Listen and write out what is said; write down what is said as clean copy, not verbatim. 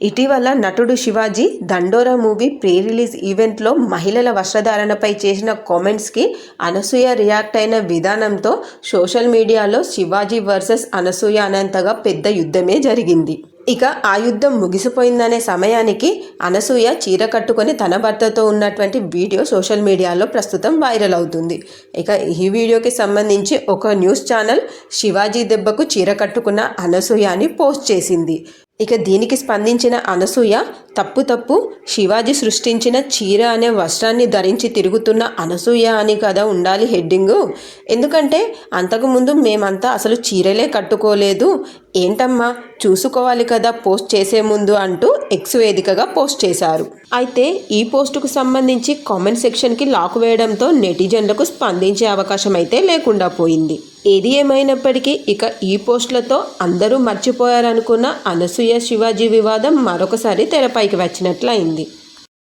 ఇటీవల నటుడు శివాజీ దండోరా మూవీ ప్రీ రిలీజ్ ఈవెంట్లో మహిళల వస్త్రధారణపై చేసిన కామెంట్స్కి అనసూయ రియాక్ట్ అయిన విధానంతో సోషల్ మీడియాలో శివాజీ వర్సెస్ అనసూయ అనేంతగా పెద్ద యుద్ధమే జరిగింది. ఇక ఆ యుద్ధం ముగిసిపోయిందనే సమయానికి అనసూయ చీర కట్టుకొని తన భర్తతో ఉన్నటువంటి వీడియో సోషల్ మీడియాలో ప్రస్తుతం వైరల్ అవుతుంది. ఇక ఈ వీడియోకి సంబంధించి ఒక న్యూస్ ఛానల్ శివాజీ దెబ్బకు చీర కట్టుకున్న అనసూయ అని పోస్ట్ చేసింది. ఇక దీనికి స్పందించిన అనసూయ తప్పు శివాజీ సృష్టించిన చీర అనే వస్త్రాన్ని ధరించి తిరుగుతున్న అనసూయ అని కదా ఉండాలి హెడ్డింగు. ఎందుకంటే అంతకుముందు మేమంతా అసలు చీరలే కట్టుకోలేదు, ఏంటమ్మా చూసుకోవాలి కదా పోస్ట్ చేసే ముందు అంటూ ఎక్స్ వేదికగా పోస్ట్ చేశారు. అయితే ఈ పోస్టుకు సంబంధించి కామెంట్ సెక్షన్కి లాక్ వేయడంతో నెటిజన్లకు స్పందించే అవకాశం అయితే లేకుండా పోయింది. ఏది ఏమైనప్పటికీ ఇక ఈ పోస్టులతో అందరూ మర్చిపోయారనుకున్న అనసూయ శివాజీ వివాదం మరొకసారి తెరపైకి వచ్చినట్లయింది.